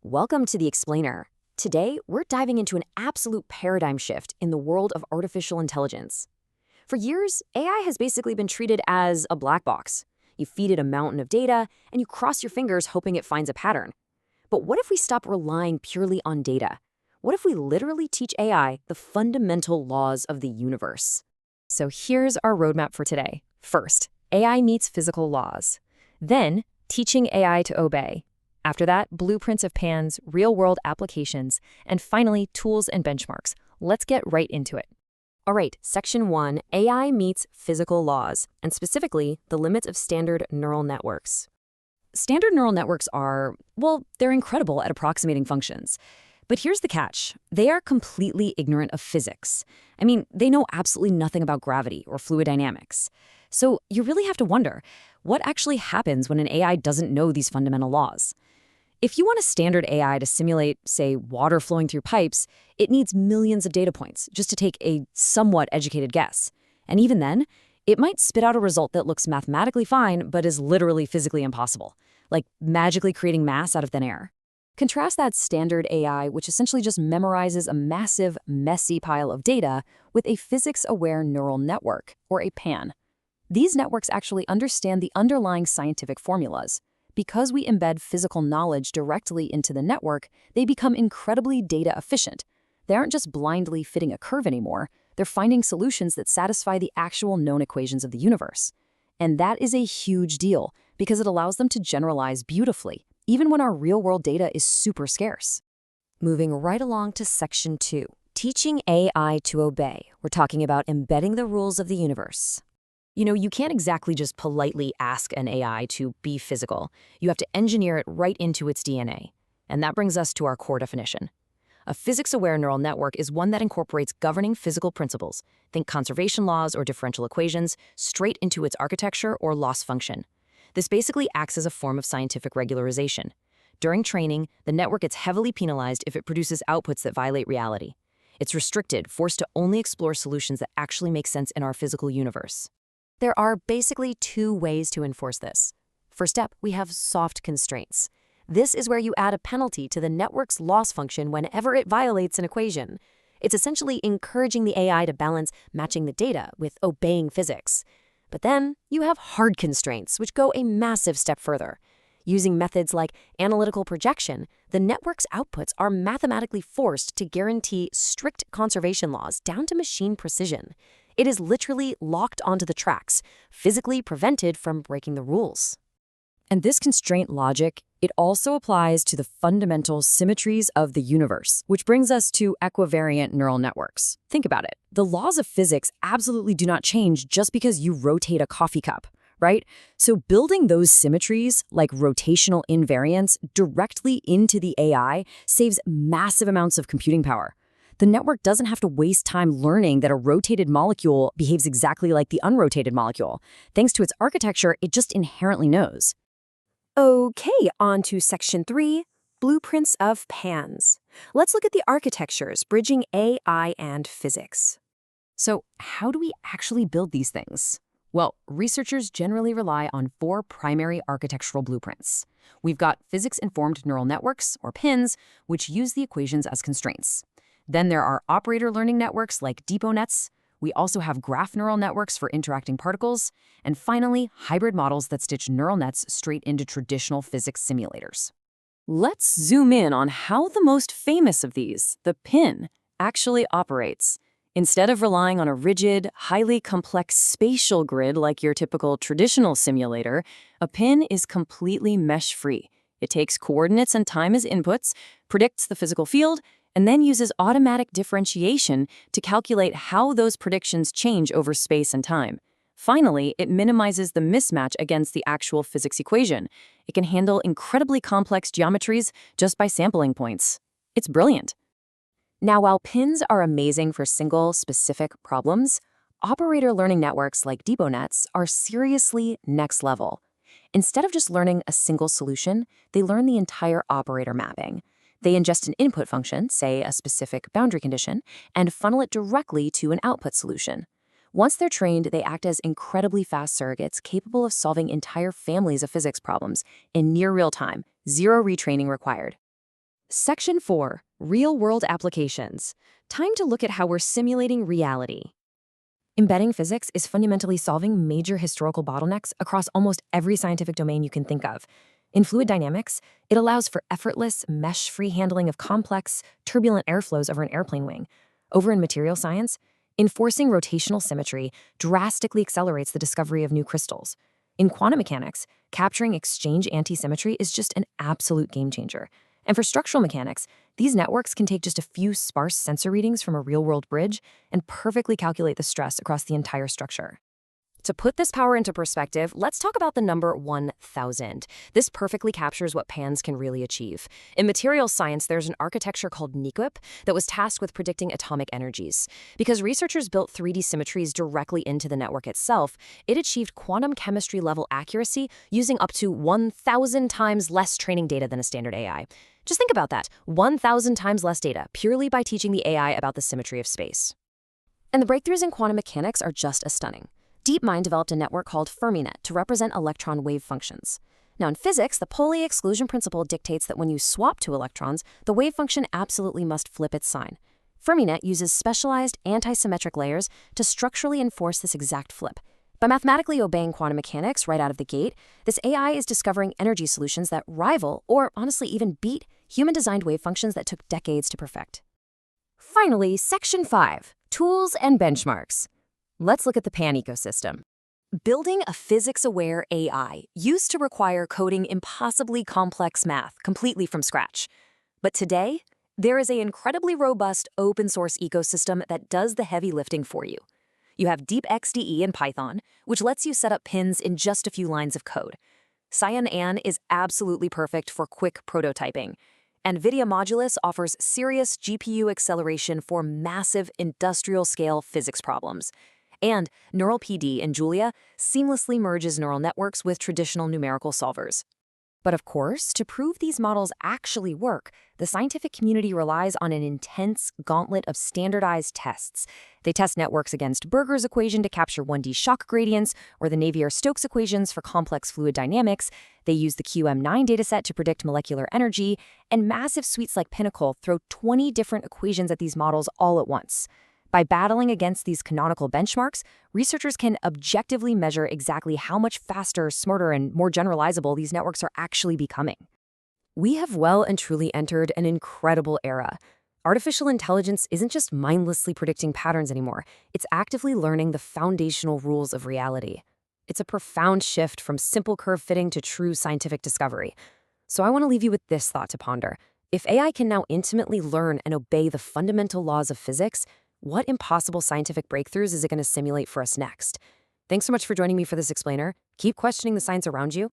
Welcome to The Explainer. Today, we're diving into an absolute paradigm shift in the world of artificial intelligence. For years, AI has basically been treated as a black box. You feed it a mountain of data, and you cross your fingers hoping it finds a pattern. But what if we stop relying purely on data? What if we literally teach AI the fundamental laws of the universe? So here's our roadmap for today. First, AI meets physical laws. Then, teaching AI to obey. After that, blueprints of PANs, real-world applications, and finally, tools and benchmarks. Let's get right into it. All right, Section 1, AI meets physical laws, and specifically, the limits of standard neural networks. Standard neural networks are, well, they're incredible at approximating functions. But here's the catch. They are completely ignorant of physics. I mean, they know absolutely nothing about gravity or fluid dynamics. So you really have to wonder, what actually happens when an AI doesn't know these fundamental laws? If you want a standard AI to simulate, say, water flowing through pipes, it needs millions of data points just to take a somewhat educated guess. And even then, it might spit out a result that looks mathematically fine but is literally physically impossible, like magically creating mass out of thin air. Contrast that standard AI, which essentially just memorizes a massive, messy pile of data, with a physics-aware neural network, or a PAN. These networks actually understand the underlying scientific formulas. Because we embed physical knowledge directly into the network, they become incredibly data efficient. They aren't just blindly fitting a curve anymore, they're finding solutions that satisfy the actual known equations of the universe. And that is a huge deal, because it allows them to generalize beautifully, even when our real-world data is super scarce. Moving right along to Section 2, teaching AI to obey. We're talking about embedding the rules of the universe. You can't exactly just politely ask an AI to be physical. You have to engineer it right into its DNA. And that brings us to our core definition. A physics-aware neural network is one that incorporates governing physical principles, think conservation laws or differential equations, straight into its architecture or loss function. This basically acts as a form of scientific regularization. During training, the network gets heavily penalized if it produces outputs that violate reality. It's restricted, forced to only explore solutions that actually make sense in our physical universe. There are basically two ways to enforce this. First step, we have soft constraints. This is where you add a penalty to the network's loss function whenever it violates an equation. It's essentially encouraging the AI to balance matching the data with obeying physics. But then you have hard constraints, which go a massive step further. Using methods like analytical projection, the network's outputs are mathematically forced to guarantee strict conservation laws down to machine precision. It is literally locked onto the tracks, physically prevented from breaking the rules. And this constraint logic, it also applies to the fundamental symmetries of the universe, which brings us to equivariant neural networks. Think about it. The laws of physics absolutely do not change just because you rotate a coffee cup, right? So building those symmetries, like rotational invariance, directly into the AI saves massive amounts of computing power. The network doesn't have to waste time learning that a rotated molecule behaves exactly like the unrotated molecule. Thanks to its architecture, it just inherently knows. Okay, on to Section 3, blueprints of PANs. Let's look at the architectures bridging AI and physics. So, how do we actually build these things? Well, researchers generally rely on 4 primary architectural blueprints. We've got physics-informed neural networks, or PINs, which use the equations as constraints. Then there are operator learning networks like depot nets. We also have graph neural networks for interacting particles. And finally, hybrid models that stitch neural nets straight into traditional physics simulators. Let's zoom in on how the most famous of these, the PIN, actually operates. Instead of relying on a rigid, highly complex spatial grid like your typical traditional simulator, a PIN is completely mesh-free. It takes coordinates and time as inputs, predicts the physical field, and then uses automatic differentiation to calculate how those predictions change over space and time. Finally, it minimizes the mismatch against the actual physics equation. It can handle incredibly complex geometries just by sampling points. It's brilliant. Now, while PINs are amazing for single, specific problems, operator learning networks like depot nets are seriously next level. Instead of just learning a single solution, they learn the entire operator mapping. They ingest an input function, say a specific boundary condition, and funnel it directly to an output solution. Once they're trained, they act as incredibly fast surrogates capable of solving entire families of physics problems in near real time, zero retraining required. Section 4. Real-world applications. Time to look at how we're simulating reality. Embedding physics is fundamentally solving major historical bottlenecks across almost every scientific domain you can think of. In fluid dynamics, it allows for effortless, mesh-free handling of complex, turbulent airflows over an airplane wing. Over in material science, enforcing rotational symmetry drastically accelerates the discovery of new crystals. In quantum mechanics, capturing exchange anti-symmetry is just an absolute game-changer. And for structural mechanics, these networks can take just a few sparse sensor readings from a real-world bridge and perfectly calculate the stress across the entire structure. To put this power into perspective, let's talk about the number 1,000. This perfectly captures what PANS can really achieve. In materials science, there's an architecture called NIQUIP that was tasked with predicting atomic energies. Because researchers built 3D symmetries directly into the network itself, it achieved quantum chemistry-level accuracy using up to 1,000 times less training data than a standard AI. Just think about that, 1,000 times less data, purely by teaching the AI about the symmetry of space. And the breakthroughs in quantum mechanics are just as stunning. DeepMind developed a network called Ferminet to represent electron wave functions. Now in physics, the Pauli exclusion principle dictates that when you swap two electrons, the wave function absolutely must flip its sign. Ferminet uses specialized anti-symmetric layers to structurally enforce this exact flip. By mathematically obeying quantum mechanics right out of the gate, this AI is discovering energy solutions that rival, or honestly even beat, human-designed wave functions that took decades to perfect. Finally, Section 5, Tools and Benchmarks. Let's look at the PAN ecosystem. Building a physics-aware AI used to require coding impossibly complex math completely from scratch. But today, there is an incredibly robust open-source ecosystem that does the heavy lifting for you. You have DeepXDE in Python, which lets you set up pins in just a few lines of code. Cyan is absolutely perfect for quick prototyping. NVIDIA Modulus offers serious GPU acceleration for massive industrial-scale physics problems. And NeuralPD in Julia seamlessly merges neural networks with traditional numerical solvers. But of course, to prove these models actually work, the scientific community relies on an intense gauntlet of standardized tests. They test networks against Berger's equation to capture 1D shock gradients, or the Navier-Stokes equations for complex fluid dynamics. They use the QM9 dataset to predict molecular energy, and massive suites like Pinnacle throw 20 different equations at these models all at once. By battling against these canonical benchmarks, researchers can objectively measure exactly how much faster, smarter, and more generalizable these networks are actually becoming. We have well and truly entered an incredible era. Artificial intelligence isn't just mindlessly predicting patterns anymore. It's actively learning the foundational rules of reality. It's a profound shift from simple curve fitting to true scientific discovery. So I want to leave you with this thought to ponder. If AI can now intimately learn and obey the fundamental laws of physics, what impossible scientific breakthroughs is it going to simulate for us next? Thanks so much for joining me for this explainer. Keep questioning the science around you,